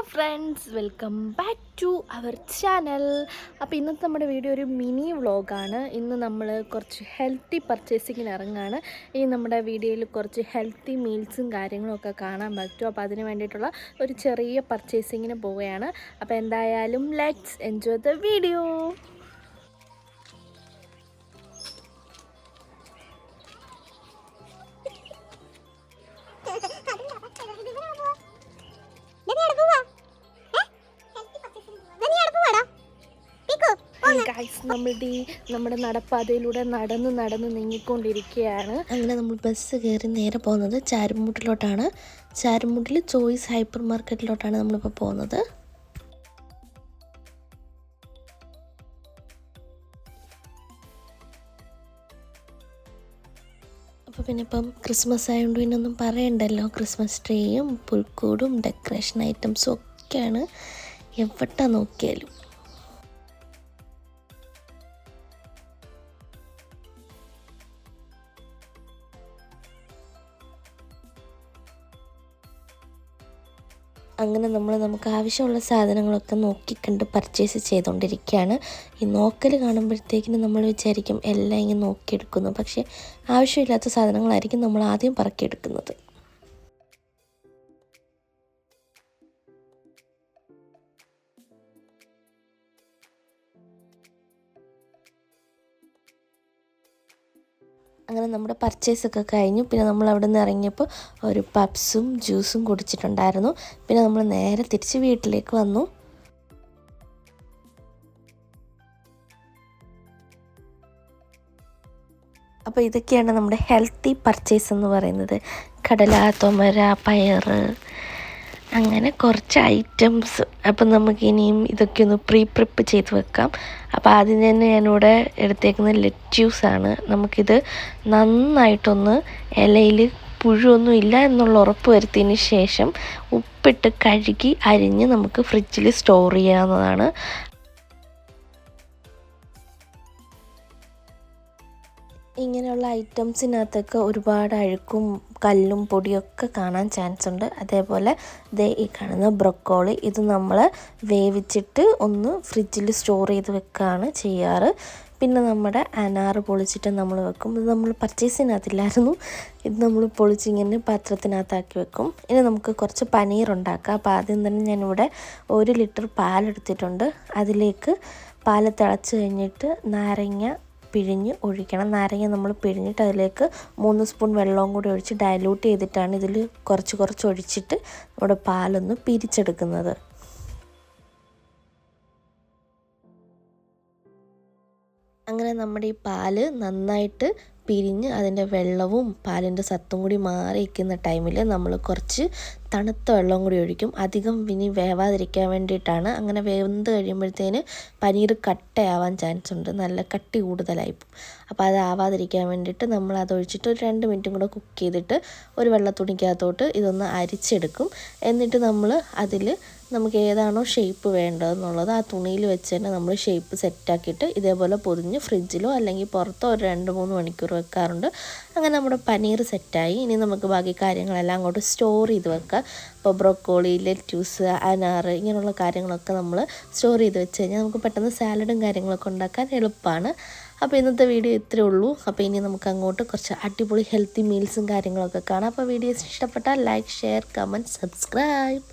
Friends, welcome back to our channel. അപ്പോൾ ഇന്നത്തെ നമ്മുടെ വീഡിയോ ഒരു മിനി വ്ളോഗാണ്. ഇന്ന് നമ്മൾ കുറച്ച് ഹെൽത്തി പർച്ചേസിങ്ങിന് ഇറങ്ങുകയാണ്. ഈ നമ്മുടെ വീഡിയോയിൽ കുറച്ച് ഹെൽത്തി മീൽസും കാര്യങ്ങളൊക്കെ കാണാൻ പറ്റും. അപ്പോൾ അതിന് വേണ്ടിയിട്ടുള്ള ഒരു ചെറിയ പർച്ചേസിങ്ങിന് പോവുകയാണ്. അപ്പോൾ എന്തായാലും ലെറ്റ്സ് എൻജോയ് ദ വീഡിയോ. നമ്മുടെ നടപ്പാതയിലൂടെ നടന്ന് നീങ്ങിക്കൊണ്ടിരിക്കുകയാണ്. അങ്ങനെ നമ്മൾ ബസ് കയറി നേരെ പോകുന്നത് ചാരുമൂട്ടിലോട്ടാണ്. ചാരുമൂട്ടിൽ ചോയ്സ് ഹൈപ്പർ മാർക്കറ്റിലോട്ടാണ് നമ്മളിപ്പോൾ പോകുന്നത്. അപ്പോൾ പിന്നെ ഇപ്പം ക്രിസ്മസ് ആയതുകൊണ്ട് പിന്നെ ഒന്നും പറയണ്ടല്ലോ. ക്രിസ്മസ് ട്രീയും പുൽക്കൂടും ഡെക്കറേഷൻ ഐറ്റംസും ഒക്കെയാണ് എവിടെ നോക്കിയാലും. അങ്ങനെ നമുക്ക് ആവശ്യമുള്ള സാധനങ്ങളൊക്കെ നോക്കിക്കണ്ട് പർച്ചേസ് ചെയ്തുകൊണ്ടിരിക്കുകയാണ്. ഈ നോക്കൽ കാണുമ്പോഴത്തേക്കിന് നമ്മൾ വിചാരിക്കും എല്ലാം ഇങ്ങനെ നോക്കിയെടുക്കുന്നു, പക്ഷേ ആവശ്യമില്ലാത്ത സാധനങ്ങളായിരിക്കും നമ്മൾ ആദ്യം പറക്കിയെടുക്കുന്നത്. അങ്ങനെ നമ്മുടെ പർച്ചേസൊക്കെ കഴിഞ്ഞു. പിന്നെ നമ്മൾ അവിടെ നിന്ന് ഇറങ്ങിയപ്പോൾ ഒരു പപ്സും ജ്യൂസും കുടിച്ചിട്ടുണ്ടായിരുന്നു. പിന്നെ നമ്മൾ നേരെ തിരിച്ച് വീട്ടിലേക്ക് വന്നു. അപ്പോൾ ഇതൊക്കെയാണ് നമ്മുടെ ഹെൽത്തി പർച്ചേസ് എന്ന് പറയുന്നത്. കടല, തൊമര, പയറ്, അങ്ങനെ കുറച്ച് ഐറ്റംസ്. അപ്പം നമുക്കിനിയും ഇതൊക്കെ ഒന്ന് പ്രിപ്പ് ചെയ്ത് വെക്കാം. അപ്പോൾ ആദ്യം തന്നെ ഞാനിവിടെ എടുത്തേക്കുന്നത് ലെറ്റ്യൂസാണ്. നമുക്കിത് നന്നായിട്ടൊന്ന് ഇലയിൽ പുഴുവൊന്നും ഇല്ല എന്നുള്ള ഉറപ്പ് വരുത്തിയതിന് ശേഷം ഉപ്പിട്ട് കഴുകി അരിഞ്ഞ് നമുക്ക് ഫ്രിഡ്ജിൽ സ്റ്റോർ ചെയ്യാവുന്നതാണ്. ഇങ്ങനെയുള്ള ഐറ്റംസിനകത്തൊക്കെ ഒരുപാട് അഴുക്കും കല്ലും പൊടിയൊക്കെ കാണാൻ ചാൻസ് ഉണ്ട്. അതേപോലെ ഈ കാണുന്ന ബ്രൊക്കോളി, ഇത് നമ്മൾ വേവിച്ചിട്ട് ഒന്ന് ഫ്രിഡ്ജിൽ സ്റ്റോർ ചെയ്ത് വെക്കുകയാണ് ചെയ്യാറ്. പിന്നെ നമ്മുടെ അനാറ് പൊളിച്ചിട്ട് നമ്മൾ വെക്കും. ഇത് നമ്മൾ പർച്ചേസിനകത്തില്ലായിരുന്നു, ഇത് നമ്മൾ പൊളിച്ചിങ്ങനെ പാത്രത്തിനകത്താക്കി വെക്കും. ഇനി നമുക്ക് കുറച്ച് പനീർ ഉണ്ടാക്കാം. അപ്പോൾ ആദ്യം തന്നെ ഞാനിവിടെ 1 ലിറ്റർ പാലെടുത്തിട്ടുണ്ട്. അതിലേക്ക് പാൽ തിളച്ച് കഴിഞ്ഞിട്ട് നാരങ്ങ പിഴിഞ്ഞ് ഒഴിക്കണം. നാരങ്ങ നമ്മൾ പിഴിഞ്ഞിട്ട് അതിലേക്ക് 3 സ്പൂൺ വെള്ളവും കൂടി ഒഴിച്ച് ഡയലൂട്ട് ചെയ്തിട്ടാണ് ഇതിൽ കുറച്ച് ഒഴിച്ചിട്ട് നമ്മുടെ പാലൊന്ന് പിരിച്ചെടുക്കുന്നത്. അങ്ങനെ നമ്മുടെ ഈ പാല് നന്നായിട്ട് പിരിഞ്ഞ് അതിൻ്റെ വെള്ളവും പാലിൻ്റെ സത്തും കൂടി മാറിയിരിക്കുന്ന ടൈമിൽ നമ്മൾ കുറച്ച് തണുത്ത വെള്ളം കൂടി ഒഴിക്കും. അധികം ഇനി വേവാതിരിക്കാൻ വേണ്ടിയിട്ടാണ്. അങ്ങനെ വേവെന്ത് കഴിയുമ്പോഴത്തേന് പനീർ കട്ടയാവാൻ ചാൻസ് ഉണ്ട്, നല്ല കട്ടി കൂടുതലായിപ്പോൾ. അപ്പോൾ അതാവാതിരിക്കാൻ വേണ്ടിയിട്ട് നമ്മൾ അതൊഴിച്ചിട്ട് ഒരു 2 മിനിറ്റും കൂടെ കുക്ക് ചെയ്തിട്ട് ഒരു വെള്ളത്തുണിക്കകത്തോട്ട് ഇതൊന്ന് അരിച്ചെടുക്കും. എന്നിട്ട് നമ്മൾ അതിൽ നമുക്ക് ഏതാണോ ഷേപ്പ് വേണ്ടതെന്നുള്ളത് ആ തുണിയിൽ വെച്ച് തന്നെ നമ്മൾ ഷേപ്പ് സെറ്റാക്കിയിട്ട് ഇതേപോലെ പൊതിഞ്ഞ് ഫ്രിഡ്ജിലോ അല്ലെങ്കിൽ പുറത്തോ ഒരു 2-3 മണിക്കൂർ വെക്കാറുണ്ട്. അങ്ങനെ നമ്മുടെ പനീർ സെറ്റായി. ഇനി നമുക്ക് ബാക്കി കാര്യങ്ങളെല്ലാം അങ്ങോട്ട് സ്റ്റോർ ചെയ്ത് വെക്കാം. ഇപ്പോൾ ബ്രൊക്കോളി, ലെറ്റ്യൂസ്, അനാറ് ഇങ്ങനെയുള്ള കാര്യങ്ങളൊക്കെ നമ്മൾ സ്റ്റോർ ചെയ്ത് വെച്ച് കഴിഞ്ഞാൽ നമുക്ക് പെട്ടെന്ന് സാലഡും കാര്യങ്ങളൊക്കെ ഉണ്ടാക്കാൻ എളുപ്പമാണ്. അപ്പോൾ ഇന്നത്തെ വീഡിയോ ഇത്രയേ ഉള്ളൂ. അപ്പോൾ ഇനി നമുക്ക് അങ്ങോട്ട് കുറച്ച് അടിപൊളി ഹെൽത്തി മീൽസും കാര്യങ്ങളൊക്കെ കാണാം. അപ്പോൾ വീഡിയോസ് ഇഷ്ടപ്പെട്ടാൽ ലൈക്ക്, ഷെയർ, കമൻറ്റ്, സബ്സ്ക്രൈബ്.